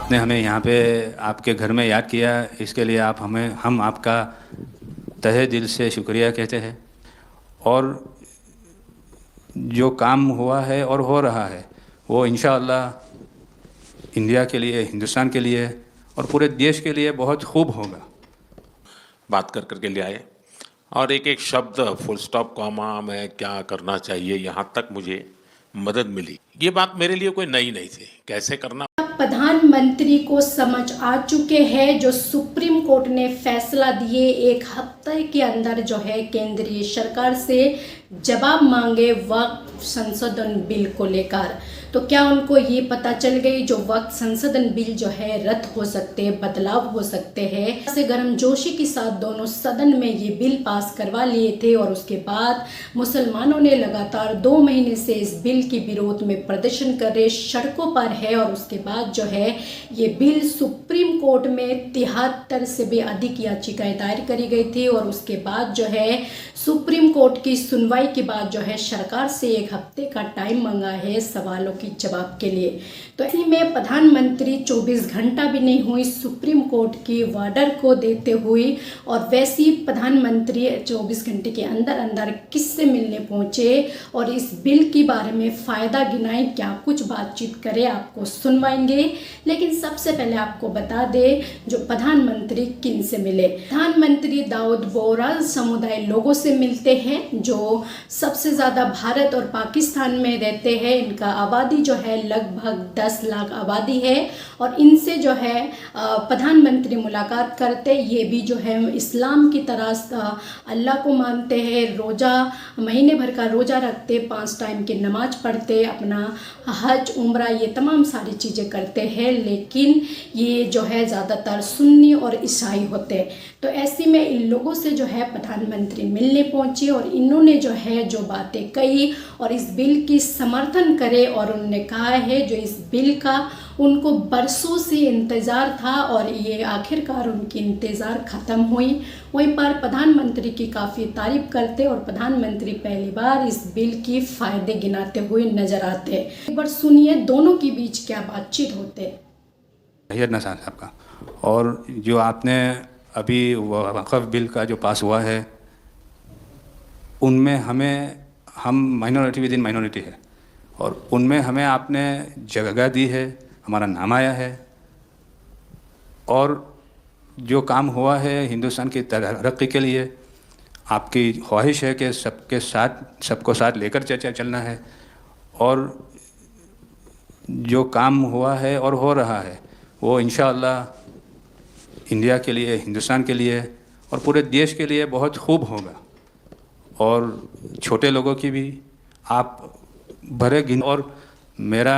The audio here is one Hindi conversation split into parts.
आपने हमें यहाँ पे आपके घर में याद किया, इसके लिए हम आपका तहे दिल से शुक्रिया कहते हैं। और जो काम हुआ है और हो रहा है वो इंशाअल्लाह इंडिया के लिए, हिंदुस्तान के लिए और पूरे देश के लिए बहुत खूब होगा। बात कर करके ले आए और एक एक शब्द फुल स्टॉप कॉमा में क्या करना चाहिए यहाँ तक मुझे मदद मिली। ये बात मेरे लिए कोई नई नहीं थी, कैसे करना। प्रधानमंत्री को समझ आ चुके हैं जो सुप्रीम कोर्ट ने फैसला दिए, एक हफ्ते के अंदर जो है केंद्रीय सरकार से जवाब मांगे वक्फ संशोधन बिल को लेकर। तो क्या उनको ये पता चल गई जो वक्फ संशोधन बिल जो है रद्द हो सकते हैं, बदलाव हो सकते हैं। ऐसे गर्मजोशी के साथ दोनों सदन में ये बिल पास करवा लिए थे और उसके बाद मुसलमानों ने लगातार 2 महीने से इस बिल के विरोध में प्रदर्शन कर रहे सड़कों पर है। और उसके बाद जो है ये बिल सुप्रीम कोर्ट में 73 से भी अधिक याचिकाएं दायर करी गई थी और उसके बाद जो है सुप्रीम कोर्ट की सुनवाई के बाद जो है सरकार से 1 हफ्ते का टाइम मांगा है सवालों की जवाब के लिए। तो इसी में प्रधानमंत्री 24 घंटा भी नहीं हुई सुप्रीम कोर्ट की ऑर्डर को देते हुए और वैसे ही प्रधानमंत्री 24 घंटे के अंदर अंदर किससे मिलने पहुंचे और इस बिल के बारे में फ़ायदा गिनाए, क्या कुछ बातचीत करे, आपको सुनवाएंगे। लेकिन सबसे पहले आपको बता दे जो प्रधानमंत्री किन से मिले। प्रधानमंत्री दाऊद बोहरा समुदाय लोगों से मिलते हैं जो सबसे ज़्यादा भारत और पाकिस्तान में रहते हैं। इनका आबादी जो है लगभग 10 लाख आबादी है और इनसे जो है प्रधानमंत्री मुलाकात करते। ये भी जो है इस्लाम की तरह अल्लाह को मानते हैं, रोज़ा महीने भर का रोज़ा रखते, 5 टाइम की नमाज पढ़ते, अपना हज उम्रा ये तमाम सारी चीज़ें करते हैं। लेकिन ये जो है ज़्यादातर सुन्नी और ईसाई होते। तो ऐसे में इन लोगों से जो है प्रधानमंत्री मिलने पहुंचे और इन्होंने जो है जो बातें कही और इस बिल की समर्थन करे। और उन्होंने कहा है जो इस बिल का उनको बरसों से इंतज़ार था और ये आखिरकार उनकी इंतज़ार ख़त्म हुई। वहीं पर प्रधानमंत्री की काफ़ी तारीफ करते और प्रधानमंत्री पहली बार इस बिल की फ़ायदे गिनाते हुए नज़र आते। एक बार सुनिए दोनों के बीच क्या बातचीत होते। नसार साहब का और जो आपने अभी वक़्फ़ बिल का जो पास हुआ है उनमें हम माइनॉरिटी विद इन माइनॉरिटी है और उनमें हमें आपने जगह दी है, हमारा नाम आया है। और जो काम हुआ है हिंदुस्तान की तरक्की के लिए आपकी ख्वाहिश है कि सबको साथ लेकर चलना है। और जो काम हुआ है और हो रहा है वो इंशाअल्लाह इंडिया के लिए, हिंदुस्तान के लिए और पूरे देश के लिए बहुत खूब होगा। और छोटे लोगों की भी आप भरे गिन। और मेरा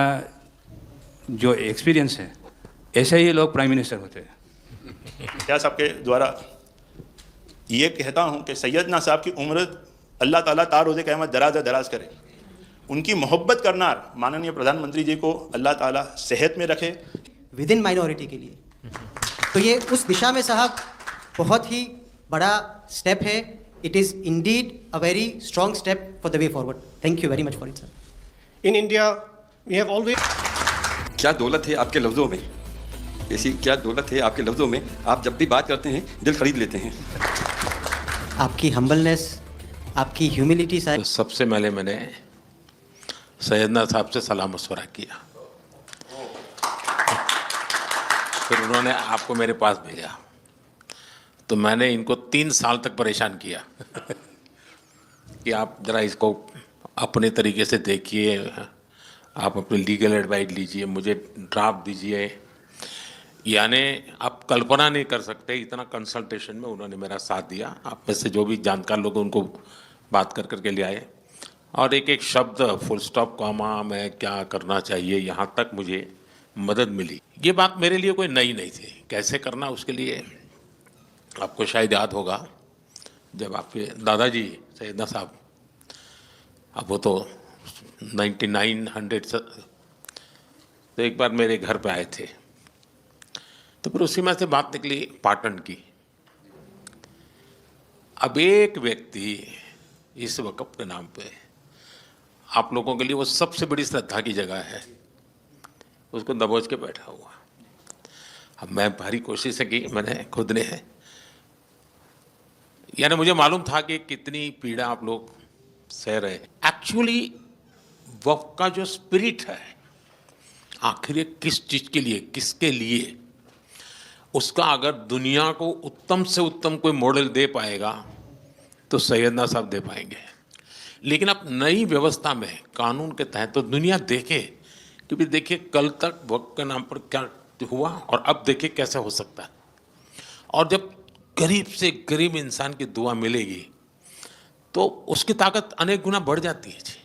जो एक्सपीरियंस है ऐसे ही लोग प्राइम मिनिस्टर होते हैं। क्या सबके द्वारा ये कहता हूँ कि सैयदना साहब की उम्र अल्लाह ताला तारोज़े क़यामत दराज करे। उनकी मोहब्बत करना माननीय प्रधानमंत्री जी को अल्लाह ताला सेहत में रखे। विद इन माइनॉरिटी के लिए तो ये उस दिशा में साहब बहुत ही बड़ा स्टेप है। It is indeed a very strong step for the way forward. Thank you very much for it sir. In India we have always. क्या दौलत है आपके लफ्ज़ों में, ऐसी क्या दौलत है आपके लफ्ज़ों में, आप जब भी बात करते हैं दिल खरीद लेते हैं। आपकी हम्बलनेस, आपकी ह्यूमिलिटी सर। सबसे पहले मैंने सैयदना साहब से सलाह मशवरा किया, फिर उन्होंने आपको मेरे पास भेजा। तो मैंने इनको 3 साल तक परेशान किया कि आप ज़रा इसको अपने तरीके से देखिए, आप अपनी लीगल एडवाइस लीजिए, मुझे ड्राफ्ट दीजिए। यानी आप कल्पना नहीं कर सकते इतना कंसल्टेशन में उन्होंने मेरा साथ दिया। आप में से जो भी जानकार लोग उनको बात कर करके ले आए और एक एक शब्द फुल स्टॉप कॉमा में क्या करना चाहिए यहाँ तक मुझे मदद मिली। ये बात मेरे लिए कोई नई नहीं थी, कैसे करना उसके लिए आपको शायद याद होगा जब आपके दादाजी सैयदना साहब, अब वो तो 9900 तो एक बार मेरे घर पे आए थे। तो फिर उसी में से बात निकली पाटन की। अब एक व्यक्ति इस वक़्फ़ के नाम पे आप लोगों के लिए वो सबसे बड़ी श्रद्धा की जगह है, उसको दबोच के बैठा हुआ। अब मैं भारी कोशिश की मैंने खुद ने है, यानी मुझे मालूम था कि कितनी पीड़ा आप लोग सह रहे हैं। एक्चुअली वक्त का जो स्पिरिट है, आखिर ये किस चीज़ के लिए, किसके लिए, उसका अगर दुनिया को उत्तम से उत्तम कोई मॉडल दे पाएगा तो सैयदना साहब दे पाएंगे। लेकिन अब नई व्यवस्था में कानून के तहत तो दुनिया देखे, क्योंकि देखिए कल तक वक्त के नाम पर क्या हुआ और अब देखिए कैसे हो सकता है। और जब गरीब से गरीब इंसान की दुआ मिलेगी तो उसकी ताकत अनेक गुना बढ़ जाती है जी।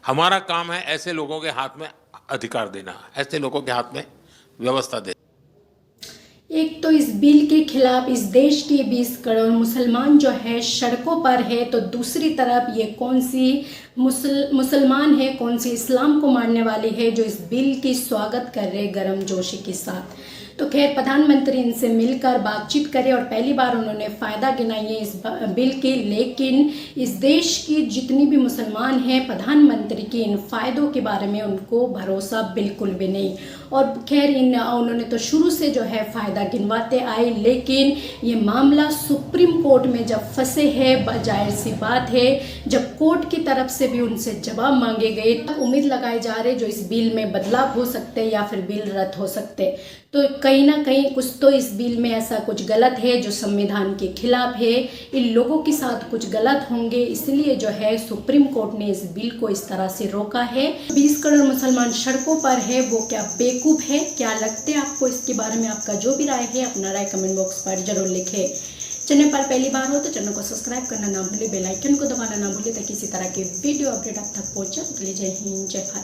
हमारा काम है ऐसे लोगों के हाथ में अधिकार देना, ऐसे लोगों के हाथ में व्यवस्था देना। एक तो इस बिल के खिलाफ इस देश के 20 करोड़ मुसलमान जो है सड़कों पर है, तो दूसरी तरफ ये कौन सी मुसलमान है, कौन सी इस्लाम को मानने वाली है जो इस बिल की स्वागत कर रहे गर्मजोशी के साथ। तो खैर प्रधानमंत्री इनसे मिलकर बातचीत करे और पहली बार उन्होंने फ़ायदा गिनाई इस बिल के, लेकिन इस देश की जितनी भी मुसलमान हैं प्रधानमंत्री के इन फ़ायदों के बारे में उनको भरोसा बिल्कुल भी नहीं। और खैर उन्होंने तो शुरू से जो है फ़ायदा गिनवाते आए, लेकिन ये मामला सुप्रीम कोर्ट में जब फंसे है, जाहिर सी बात है जब कोर्ट की तरफ से भी उनसे जवाब मांगे गए तो उम्मीद लगाए जा रहे जो इस बिल में बदलाव हो सकते या फिर बिल रद्द हो सकते। तो कहीं ना कहीं कुछ तो इस बिल में ऐसा कुछ गलत है जो संविधान के खिलाफ है, इन लोगों के साथ कुछ गलत होंगे, इसलिए जो है सुप्रीम कोर्ट ने इस बिल को इस तरह से रोका है। 20 करोड़ मुसलमान सड़कों पर है, वो क्या बेवकूफ़ है? क्या लगते हैं आपको इसके बारे में? आपका जो भी राय है अपना राय कमेंट बॉक्स पर जरूर लिखें। चैनल पर पहली बार हो तो चैनल को सब्सक्राइब करना ना भूले, बेल आइकन को दबाना ना भूले ताकि इसी तरह के वीडियो अपडेट आप तक पहुँचे। जय हिंद, जय भारत।